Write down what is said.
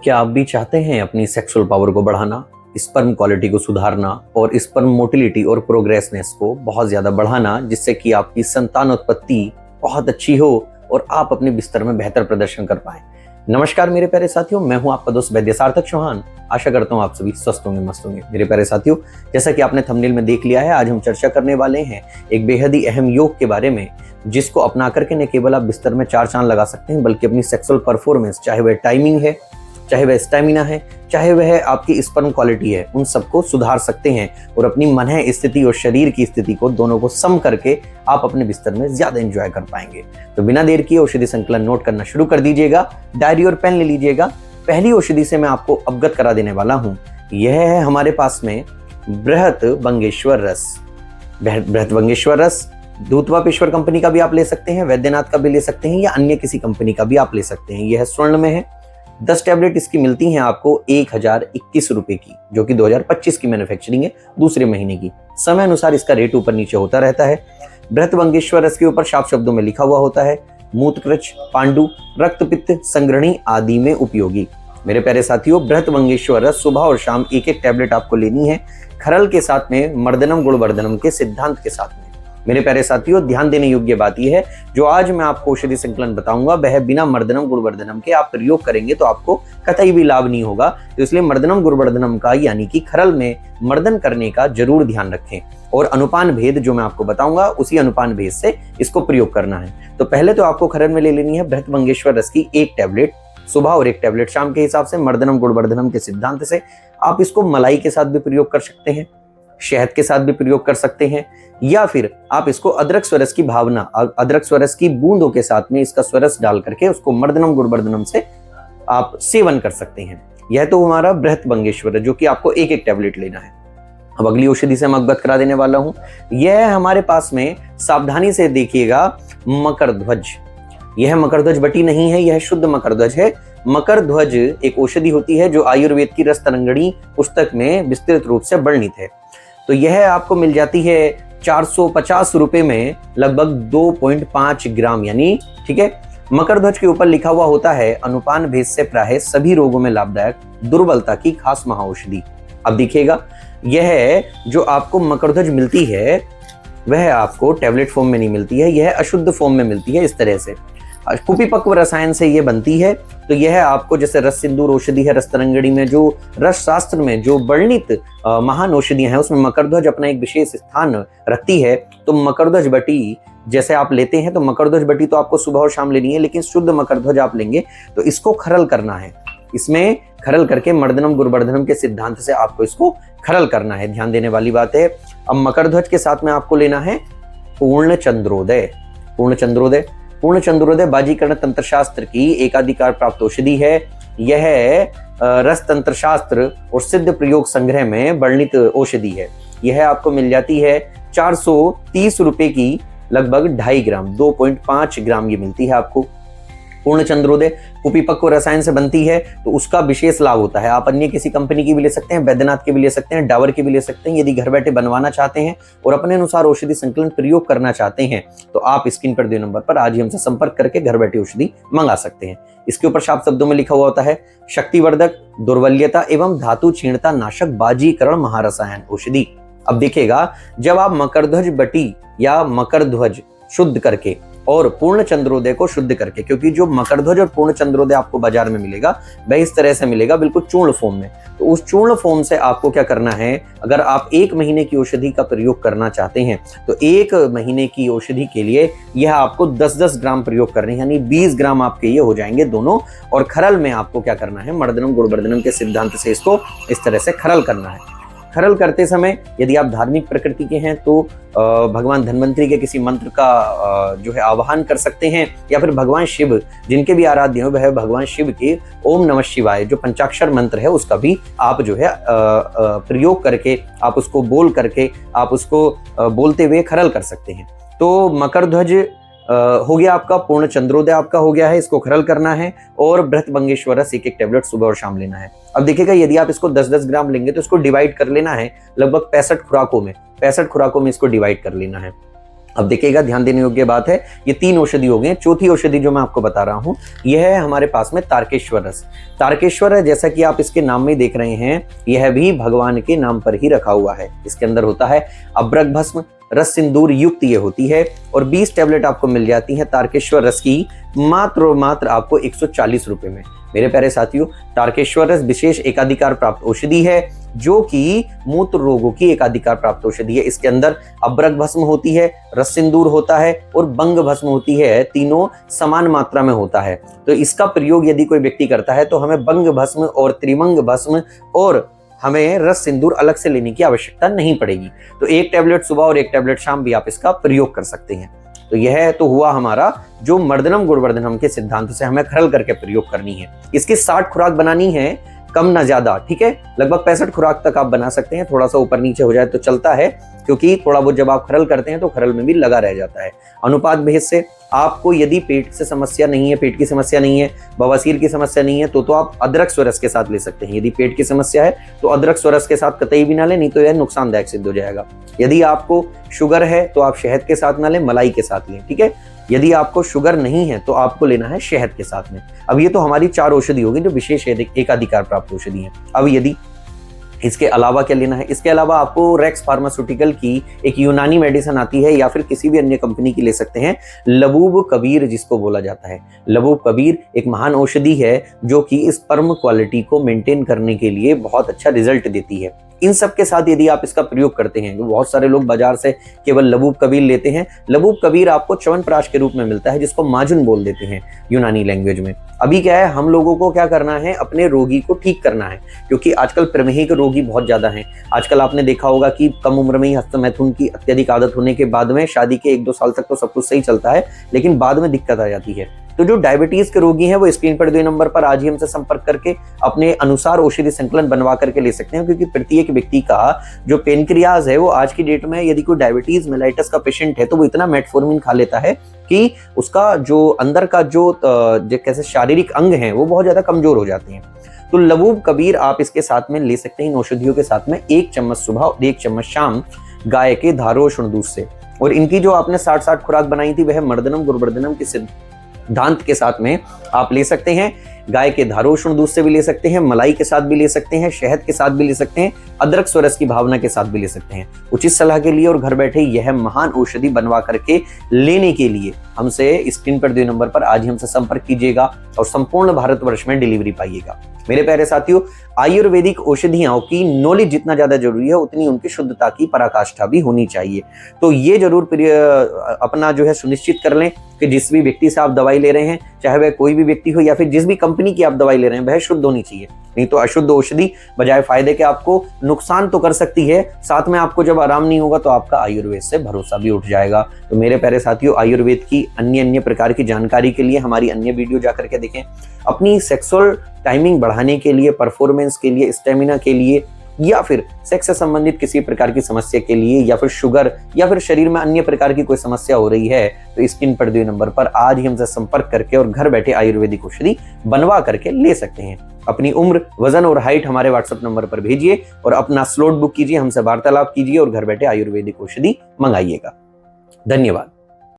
क्या आप भी चाहते हैं अपनी सेक्सुअल पावर को बढ़ाना, स्पर्म क्वालिटी को सुधारना और स्पर्म मोटिलिटी और प्रोग्रेसनेस को बहुत ज़्यादा बढ़ाना, जिससे कि आपकी संतानोत्पत्ति बहुत अच्छी हो और आप अपने बिस्तर में बेहतर प्रदर्शन कर पाएं। नमस्कार मेरे प्यारे साथियों, मैं हूं आपका दोस्त वैद्य सार्थक चौहान। आशा करता हूं आप सभी स्वस्थ होंगे, मस्त होंगे। मेरे प्यारे साथियों, जैसा कि आपने थंबनेल में देख लिया है, आज हम चर्चा करने वाले हैं एक बेहद ही अहम योग के बारे में, जिसको अपना करके न केवल आप बिस्तर में 4 चांद लगा सकते हैं, बल्कि अपनी सेक्सुअल परफॉर्मेंस, चाहे वह टाइमिंग है, चाहे वह स्टैमिना है, चाहे वह आपकी स्पर्म क्वालिटी है, उन सबको सुधार सकते हैं और अपनी मन स्थिति और शरीर की स्थिति को दोनों को सम करके आप अपने बिस्तर में ज्यादा एंजॉय कर पाएंगे। तो बिना देर किए औषधि संकलन नोट करना शुरू कर दीजिएगा। डायरी और पेन ले लीजिएगा। पहली औषधि से मैं आपको अवगत करा देने वाला हूं। यह है हमारे पास में बृहत रस। बृहत रस दूतवापेश्वर कंपनी का भी आप ले सकते हैं, वैद्यनाथ का भी ले सकते हैं, या अन्य किसी कंपनी का भी आप ले सकते हैं। यह स्वर्ण में है। 10 टैबलेट इसकी मिलती हैं आपको 1021 रुपए की, जो कि 2025 की मैन्युफैक्चरिंग है, दूसरे महीने की। समय अनुसार इसका रेट ऊपर नीचे होता रहता है। बृहत रस के ऊपर साफ शब्दों में लिखा हुआ होता है मूत्रकृच, पांडु, रक्तपित्त संग्रहणी आदि में उपयोगी। मेरे प्यारे साथियों, बृहत रस सुबह और शाम एक टैबलेट आपको लेनी है, खरल के साथ में, मर्दनम गुणवर्धनम के सिद्धांत के साथ में। मेरे प्यारे साथियों, ध्यान देने योग्य बात यह है, जो आज मैं आपको औषधि संकलन बताऊंगा वह बिना मर्दनम गुणवर्धनम के आप प्रयोग करेंगे तो आपको कतई भी लाभ नहीं होगा। तो इसलिए मर्दनम गुणवर्धनम का, यानी कि खरल में मर्दन करने का जरूर ध्यान रखें, और अनुपान भेद जो मैं आपको बताऊंगा उसी अनुपान भेद से इसको प्रयोग करना है। तो पहले तो आपको खरल में ले लेनी है बृहत रस की 1 टैबलेट सुबह और 1 टैबलेट शाम के हिसाब से, मर्दनम गुणवर्धनम के सिद्धांत से। आप इसको मलाई के साथ भी प्रयोग कर सकते हैं, शहद के साथ भी प्रयोग कर सकते हैं, या फिर आप इसको अदरक स्वरस की भावना, अदरक स्वरस की बूंदों के साथ में इसका स्वरस डाल करके उसको मर्दनम गुणवर्धनम से आप सेवन कर सकते हैं। यह तो हमारा बृहत रस, जो कि आपको 1 टैबलेट लेना है। अब अगली औषधि से मैं अवगत करा देने वाला हूं। यह हमारे पास में, सावधानी से देखिएगा, मकरध्वज। यह मकरध्वज बटी नहीं है, यह शुद्ध मकरध्वज है। मकरध्वज एक औषधि होती है जो आयुर्वेद की रस तरंगिणी पुस्तक में विस्तृत रूप से वर्णित है। तो यह आपको मिल जाती है 450 रुपए में, लगभग 2.5 ग्राम, यानी ठीक है। मकरध्वज के ऊपर लिखा हुआ होता है अनुपान भेद से प्राय सभी रोगों में लाभदायक, दुर्बलता की खास महाऔषधि। अब देखिएगा, यह जो आपको मकरध्वज मिलती है वह आपको टैबलेट फॉर्म में नहीं मिलती है, यह अशुद्ध फॉर्म में मिलती है। इस तरह से कुपिपक्व रसायन से यह बनती है। तो यह आपको, जैसे रस सिंदूर औषधि है, रस तरंगिणी में जो रस शास्त्र में जो वर्णित महान औषधियां हैं, उसमें मकरध्वज अपना एक विशेष स्थान रखती है। तो मकरध्वज बटी जैसे आप लेते हैं, तो मकरध्वज बटी तो आपको सुबह और शाम लेनी है, लेकिन शुद्ध मकरध्वज आप लेंगे तो इसको खरल करना है। इसमें खरल करके मर्दनम गुणवर्धनम के सिद्धांत से आपको इसको खरल करना है। ध्यान देने वाली बात है। अब मकरध्वज के साथ में आपको लेना है पूर्ण चंद्रोदय बाजीकरण तंत्र शास्त्र की एकाधिकार प्राप्त औषधि है। यह रस तंत्र शास्त्र और सिद्ध प्रयोग संग्रह में वर्णित औषधि है। यह आपको मिल जाती है 430 रुपए की, लगभग 2.5 ग्राम, 2.5 ग्राम ये मिलती है आपको। पूर्ण चंद्रोदय कुपिपक्व रसायन से बनती है, तो उसका विशेष लाभ होता है। आप अन्य किसी कंपनी की भी ले सकते हैं, वैद्यनाथ की भी ले सकते हैं, डाबर की भी ले सकते हैं। यदि घर बैठे बनवाना चाहते हैं और अपने अनुसार औषधि संकलन प्रयोग करना चाहते हैं, तो आप स्क्रीन पर दिए नंबर पर आज ही हमसे संपर्क करके घर बैठे औषधि मंगा सकते हैं। इसके ऊपर साफ शब्दों में लिखा हुआ होता है शक्तिवर्धक, दुर्बल्यता एवं धातु क्षीणता नाशक बाजीकरण महारसायन औषधि। अब देखिएगा, जब आप मकरध्वज बटी या मकरध्वज शुद्ध करके और पूर्ण चंद्रोदय को शुद्ध करके, क्योंकि जो मकरध्वज और पूर्ण चंद्रोदय आपको बाजार में मिलेगा वह इस तरह से मिलेगा, बिल्कुल चूर्ण फॉर्म में। तो उस चूर्ण फॉर्म से आपको क्या करना है, अगर आप 1 महीने की औषधि का प्रयोग करना चाहते हैं, तो 1 महीने की औषधि के लिए यह आपको 10-10 ग्राम प्रयोग करने हैं, यानी 20 ग्राम आपके ये हो जाएंगे दोनों। और खरल में आपको क्या करना है, मर्दनम गुणवर्धनम के सिद्धांत से इसको इस तरह से खरल करना है। खरल करते समय यदि आप धार्मिक प्रकृति के हैं तो भगवान धन्वंतरी के किसी मंत्र का जो है आवाहन कर सकते हैं, या फिर भगवान शिव जिनके भी आराध्य हो वह भगवान शिव के ओम नमः शिवाय जो पंचाक्षर मंत्र है उसका भी आप जो है प्रयोग करके, आप उसको बोल करके, आप उसको बोलते हुए खरल कर सकते हैं। तो मकरध्वज हो गया आपका, पूर्ण चंद्रोदय आपका हो गया है, इसको खरल करना है, और बृहत रस 1 टैबलेट सुबह और शाम लेना है। अब देखिएगा, यदि आप इसको 10-10 ग्राम लेंगे तो इसको डिवाइड कर लेना है लगभग 65 खुराकों में, 65 खुराकों में इसको डिवाइड कर लेना है। अब देखिएगा, ध्यान देने योग्य बात है, ये 3 औषधि हो गए। चौथी औषधि जो मैं आपको बता रहा हूं, यह है हमारे पास में तारकेश्वर रस। तारकेश्वर है, जैसा कि आप इसके नाम में देख रहे हैं, यह भी भगवान के नाम पर ही रखा हुआ है। इसके अंदर होता है अब्रक भस्म, रस सिंदूर युक्त ये होती है, और 20 टैबलेट आपको मिल जाती है तारकेश्वर रस की मात्र और मात्र आपको 140 रुपए में। मेरे प्यारे साथियों, तारकेश्वर रस विशेष एकाधिकार प्राप्त औषधि है, जो कि मूत्र रोगों की एकाधिकार प्राप्त औषधि है। इसके अंदर अब्रक भस्म होती है, रस सिंदूर होता है और बंग भस्म होती है, तीनों समान मात्रा में होता है। तो इसका प्रयोग यदि कोई व्यक्ति करता है तो हमें बंग भस्म और त्रिमंग भस्म और हमें रस सिंदूर अलग से लेने की आवश्यकता नहीं पड़ेगी। तो 1 टैबलेट सुबह और 1 टैबलेट शाम भी आप इसका प्रयोग कर सकते हैं। तो यह तो हुआ हमारा जो मर्दनम गुणवर्धनम के सिद्धांत से हमें खरल करके प्रयोग करनी है। इसकी 60 खुराक बनानी है, कम ना ज्यादा, ठीक है। लगभग 65 खुराक तक आप बना सकते हैं, थोड़ा सा ऊपर नीचे हो जाए तो चलता है, क्योंकि थोड़ा बहुत जब आप खरल करते हैं तो खरल में भी लगा रह जाता है। अनुपात भेद से आपको यदि पेट से समस्या नहीं है, पेट की समस्या नहीं है, बवासीर की समस्या नहीं है, तो आप अदरक स्वरस के साथ ले सकते हैं। यदि पेट की समस्या है तो अदरक स्वरस के साथ कतई भी ना लें, नहीं तो यह नुकसानदायक सिद्ध हो जाएगा। यदि आपको शुगर है तो आप शहद के साथ ना लें, मलाई के साथ लें, ठीक है। यदि आपको शुगर नहीं है तो आपको लेना है शहद के साथ में। अब ये तो हमारी 4 औषधि होगी जो विशेष एकाधिकार प्राप्त औषधि है। अब यदि इसके अलावा क्या लेना है, इसके अलावा आपको रेक्स फार्मास्यूटिकल की एक यूनानी मेडिसिन आती है, या फिर किसी भी अन्य कंपनी की ले सकते हैं, लबूब कबीर जिसको बोला जाता है। लबूब कबीर एक महान औषधि है जो कि स्पर्म क्वालिटी को मेंटेन करने के लिए बहुत अच्छा रिजल्ट देती है। इन सब के साथ यदि आप इसका प्रयोग करते हैं, बहुत सारे लोग बाजार से केवल लबूब कबीर लेते हैं। लबूब कबीर आपको च्यवनप्राश के रूप में मिलता है, जिसको माजुन बोल देते हैं यूनानी लैंग्वेज में। अभी क्या है, हम लोगों को क्या करना है, अपने रोगी को ठीक करना है, क्योंकि आजकल प्रमेही के रोगी बहुत ज्यादा हैं। आजकल आपने देखा होगा कि कम उम्र में ही हस्तमैथुन की अत्यधिक आदत होने के बाद में शादी के 1-2 साल तक तो सब कुछ सही चलता है, लेकिन बाद में दिक्कत आ जाती है। तो जो डायबिटीज के रोगी हैं वो स्क्रीन पर दिए नंबर पर आज ही हमसे संपर्क करके अपने अनुसार औषधि संकलन बनवा करके ले सकते हैं, क्योंकि प्रत्येक व्यक्ति का जो पेनक्रियाज है वो आज की डेट में, यदि कोई डायबिटीज मेलाइटस का पेशेंट है तो वो इतना मेटफॉर्मिन खा लेता है कि उसका जो अंदर का जो कैसे शारीरिक अंग है वो बहुत ज्यादा कमजोर हो जाते हैं। तो लबूब कबीर आप इसके साथ में ले सकते हैं, इन औषधियों के साथ में 1 चम्मच सुबह और 1 चम्मच शाम गाय के धारोष्ण दूध से। और इनकी जो आपने 60-60 खुराक बनाई थी वह मर्दनम गुरुवर्धनम की सिद्धांत के साथ में आप ले सकते हैं। गाय के धारोष्ण दूध से भी ले सकते हैं, मलाई के साथ भी ले सकते हैं, शहद के साथ भी ले सकते हैं, अदरक स्वरस की भावना के साथ भी ले सकते हैं। उचित सलाह के लिए और घर बैठे यह महान औषधि बनवा करके लेने के लिए हमसे स्क्रीन पर दिए नंबर पर आज ही हमसे संपर्क कीजिएगा और संपूर्ण भारतवर्ष में डिलीवरी पाइएगा। मेरे प्यारे साथियों, आयुर्वेदिक औषधियों की नॉलेज जितना ज्यादा जरूरी है उतनी उनकी शुद्धता की पराकाष्ठा भी होनी चाहिए। तो ये जरूर अपना जो है सुनिश्चित कर लें कि जिस भी व्यक्ति से आप दवाई ले रहे हैं, चाहे वह कोई भी व्यक्ति हो या फिर जिस भी कंपनी की आप दवाई ले रहे हैं, वह शुद्ध होनी चाहिए। नहीं तो अशुद्ध औषधि बजाय फायदे के आपको नुकसान तो कर सकती है, साथ में आपको जब आराम नहीं होगा तो आपका आयुर्वेद से भरोसा भी उठ जाएगा। तो मेरे प्यारे साथियों, आयुर्वेद की अन्य प्रकार की जानकारी के लिए हमारी अन्य वीडियो जाकर के देखें। अपनी सेक्सुअल टाइमिंग बढ़ाने के लिए, परफॉर्मेंस के लिए, स्टेमिना के लिए, या फिर सेक्स से संबंधित किसी प्रकार की समस्या के लिए, या फिर शुगर या फिर शरीर में अन्य प्रकार की कोई समस्या हो रही है, तो स्क्रीन पर दिए नंबर पर आज ही हमसे संपर्क करके और घर बैठे आयुर्वेदिक औषधि बनवा करके ले सकते हैं। अपनी उम्र, वजन और हाइट हमारे व्हाट्सएप नंबर पर भेजिए और अपना स्लॉट बुक कीजिए, हमसे वार्तालाप कीजिए और घर बैठे आयुर्वेदिक औषधि मंगाइएगा। धन्यवाद।